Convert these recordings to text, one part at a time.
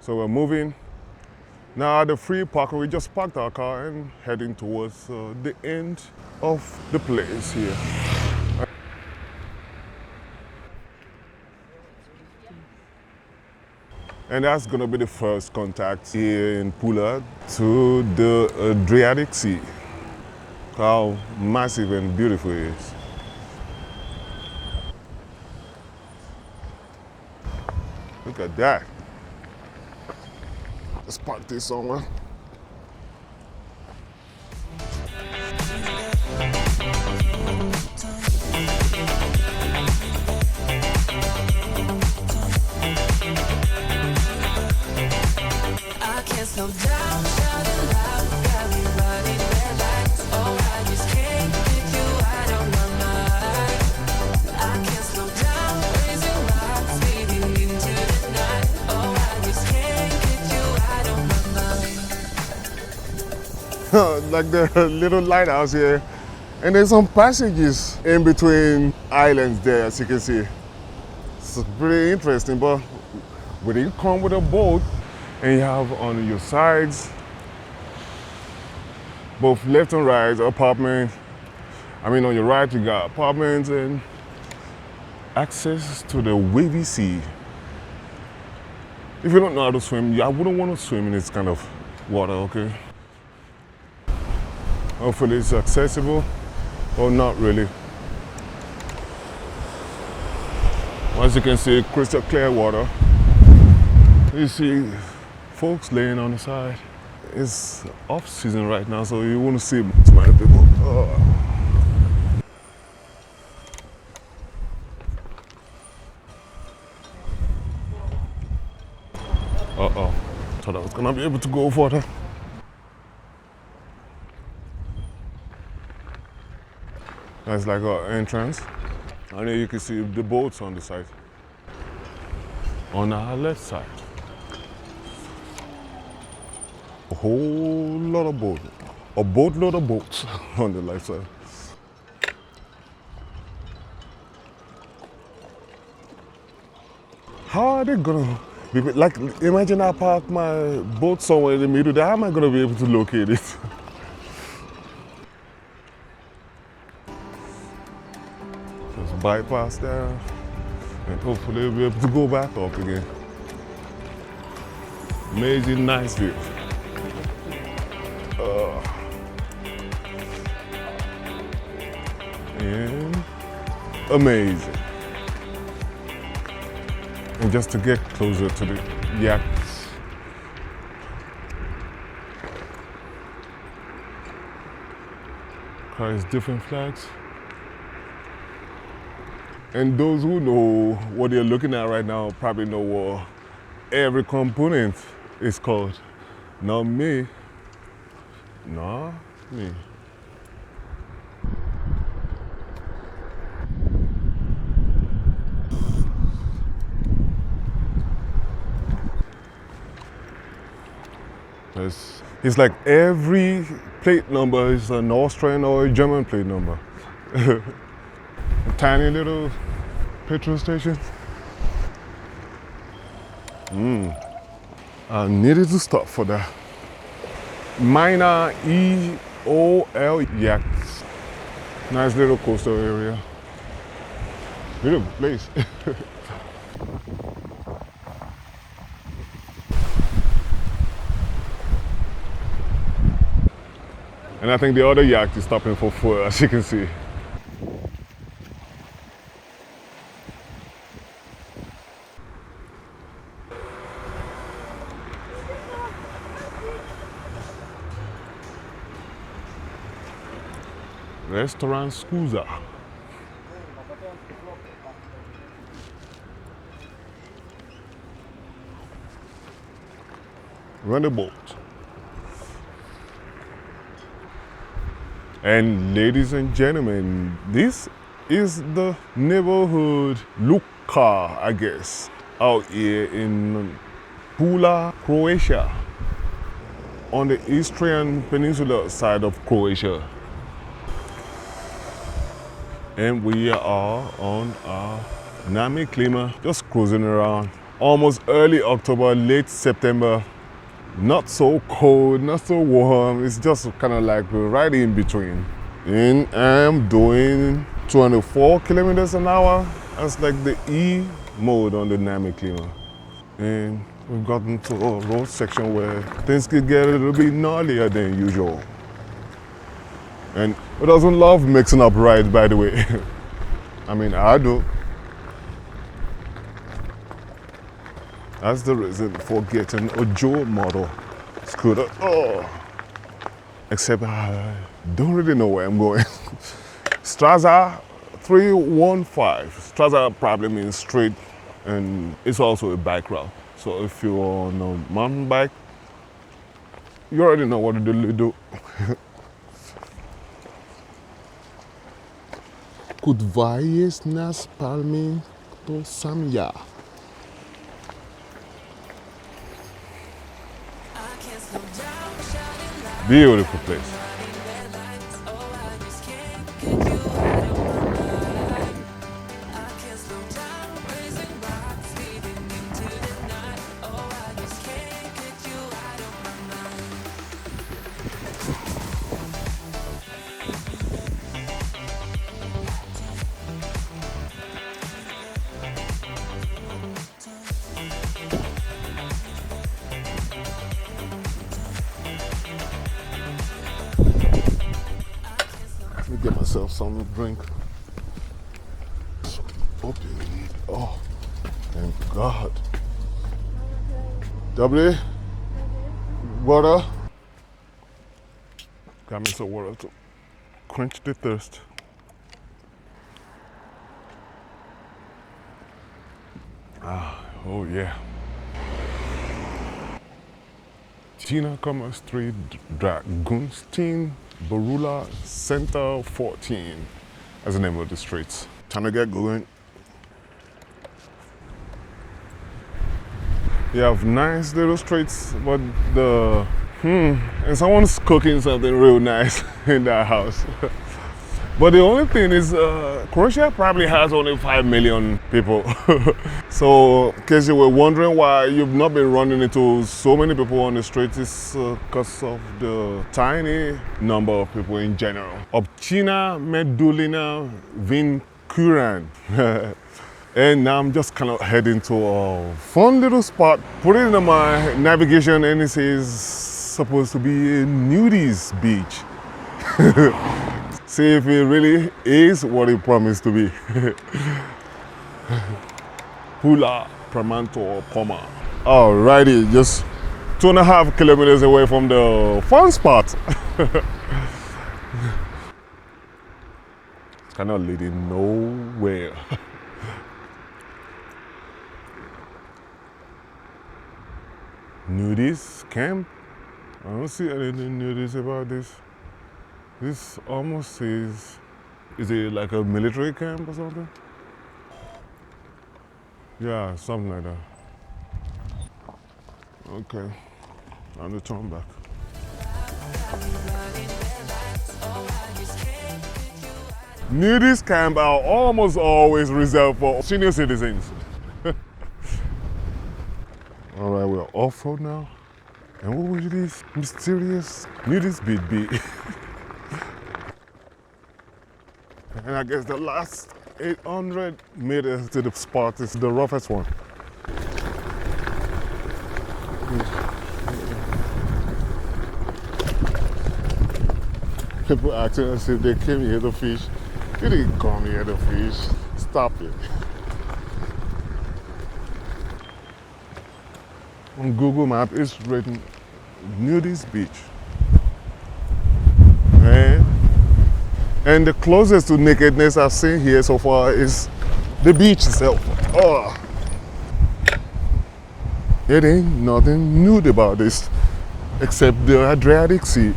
So we're moving. Now at the free parking, we just parked our car and heading towards the end of the place here. And that's gonna be the first contact here in Pula to the Adriatic Sea. How massive and beautiful it is. Look at that. Let's park this somewhere. I can't slow down, shouting loud, got me running red lights. Oh, I just can't get you out of my mind. I can't slow down, raising my speeding into the night. Oh, I just can't get you out of my mind. Like the little lighthouse here. And there's some passages in between islands there, as you can see. It's pretty interesting, but when you come with a boat and you have on your sides, both left and right, apartment. I mean, on your right, you got apartments and access to the wavy sea. If you don't know how to swim, I wouldn't want to swim in this kind of water, okay? Hopefully it's accessible, or not really. As you can see, crystal clear water. You see folks laying on the side. It's off season right now, so you won't see too many people. Uh-oh, thought I was gonna be able to go further. That's like our entrance. And then you can see the boats on the side. On our left side. A whole lot of boats. A boatload of boats on the left side. How are they gonna be, like, imagine I park my boat somewhere in the middle there, how am I gonna be able to locate it? Just bypass there, and hopefully we'll be able to go back up again. Amazing, nice view. And amazing. And just to get closer to the yachts. Carries different flags. And those who know what they're looking at right now probably know what every component is called. Not me. Not me. It's like every plate number is an Austrian or a German plate number. A tiny little petrol station. I needed to stop for that. Minor EOL yachts. Nice little coastal area. Beautiful place. And I think the other yacht is stopping for fuel, as you can see. Restaurant Scusa. Run the boat. And ladies and gentlemen, this is the neighborhood Luka, I guess, out here in Pula, Croatia, on the Istrian Peninsula side of Croatia. And we are on our Nami Klima, just cruising around almost early October, late September. Not so cold, not so warm. It's just kind of like right in between. And I'm doing 24 kilometers an hour. That's like the E mode on the Nami Klima. And we've gotten to a road section where things could get a little bit gnarlier than usual. And who doesn't love mixing up rides, by the way? I mean, I do. That's the reason for getting a Joe model scooter. Oh, except I don't really know where I'm going. Straza 315. Straza probably means straight, and it's also a bike route. So if you're on a mountain bike, you already know what to do. Kudvayes nas palmi to samya. Beautiful place. Let me get myself something to drink. Open. Oh, thank God. W, water. Got me some water to quench the thirst. Oh yeah. Tina Commerce Street, Dragonstein, Barula Center 14. That's the name of the streets. Time to get going. You have nice little streets, but and someone's cooking something real nice in that house. But the only thing is, Croatia probably has only 5 million people. So, in case you were wondering why you've not been running into so many people on the streets, it's because of the tiny number of people in general. Obcina Medulina Vincuran. And now I'm just kind of heading to a fun little spot. Put it in my navigation and it says supposed to be a nudies beach. See if it really is what it promised to be. Pula Croatia. Alrighty, just 2.5 kilometers away from the fun spot. It's kind of leading nowhere. Nudies camp? I don't see anything nudies about this. This almost says, is it like a military camp or something? Yeah, something like that. Okay, I'm gonna turn back. Nudist camp are almost always reserved for senior citizens. All right, we're off-road now. And what would this mysterious nudist beat be? And I guess the last 800 meters to the spot is the roughest one. People acting as if they came here to fish. You didn't come here to fish. Stop it. On Google Maps, it's written nudist beach. And the closest to nakedness I've seen here so far is the beach itself. Oh, it ain't nothing nude about this except the Adriatic Sea.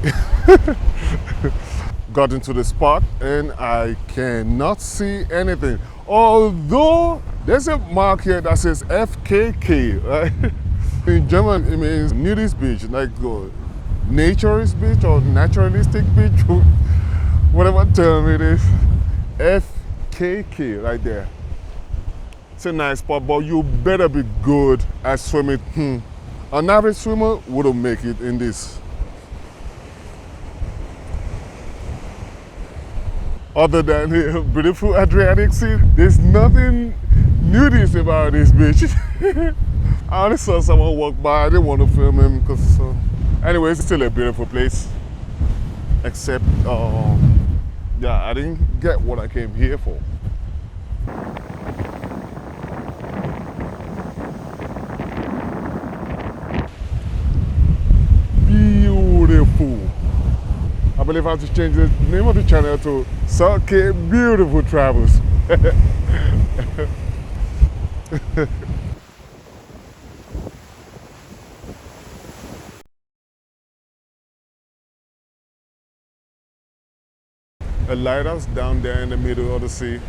Got into the spot and I cannot see anything. Although there's a mark here that says FKK, right? In German, it means nudist beach, like naturist beach or naturalistic beach, whatever term it is. FKK, right there. It's a nice spot, but you better be good at swimming. An average swimmer wouldn't make it in this. Other than the beautiful Adriatic Sea, there's nothing nudist about this beach. I only saw someone walk by. I didn't want to film him because, anyway, it's still a beautiful place. Except, yeah, I didn't get what I came here for. Beautiful. I believe I have to change the name of the channel to Sake Beautiful Travels. A lighthouse down there in the middle of the sea.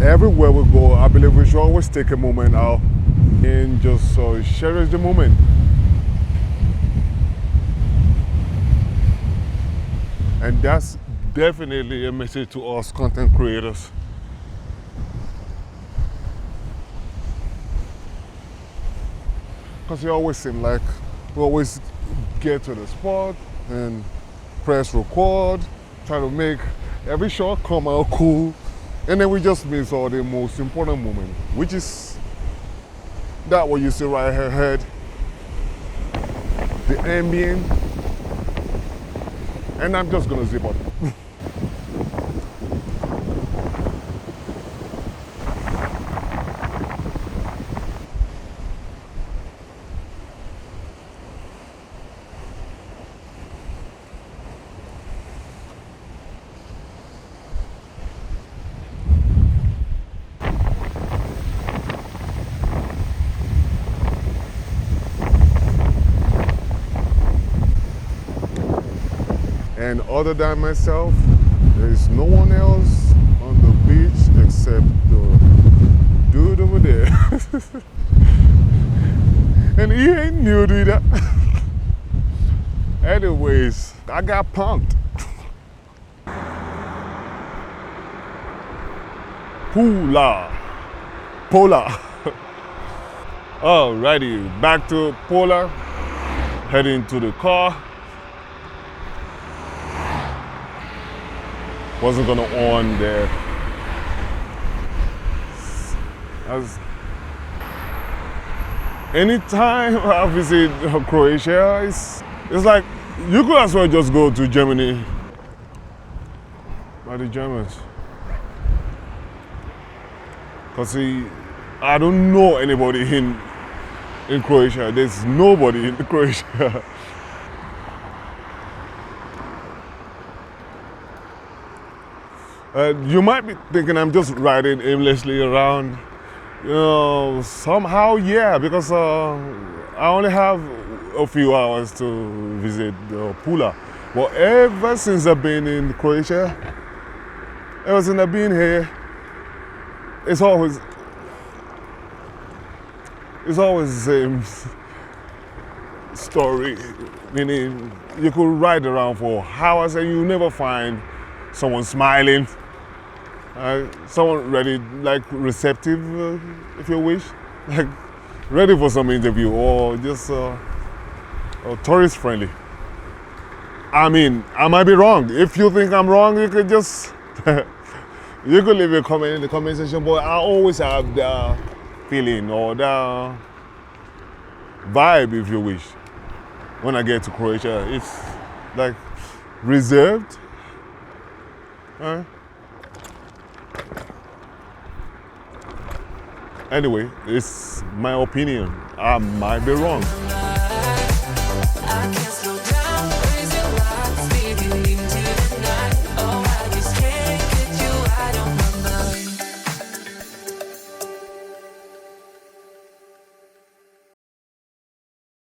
Everywhere we go, I believe we should always take a moment out and just cherish the moment. And that's definitely a message to us content creators. Because it always seems like we always get to the spot and press record, try to make every shot come out cool, and then we just miss all the most important moment, which is that what you see right ahead, the ambient. And I'm just gonna zip up. And other than myself, there is no one else on the beach except the dude over there. And he ain't new to that. Anyways, I got pumped. Pula. Alrighty, back to Pula, heading to the car. Wasn't gonna on there. Anytime I visit Croatia, it's like you could as well just go to Germany. By the Germans. Cause I don't know anybody in Croatia. There's nobody in Croatia. You might be thinking I'm just riding aimlessly around. You know, somehow, yeah, because I only have a few hours to visit Pula. But ever since I've been in Croatia, ever since I've been here, it's always the same story. Meaning, you could ride around for hours and you never find someone smiling. Someone ready, like receptive, if you wish, like ready for some interview or just tourist friendly. I mean, I might be wrong. If you think I'm wrong, you could just you could leave a comment in the comment section. But I always have the feeling or the vibe, if you wish, when I get to Croatia. It's like reserved. Anyway, it's my opinion. I might be wrong. I can't slow down.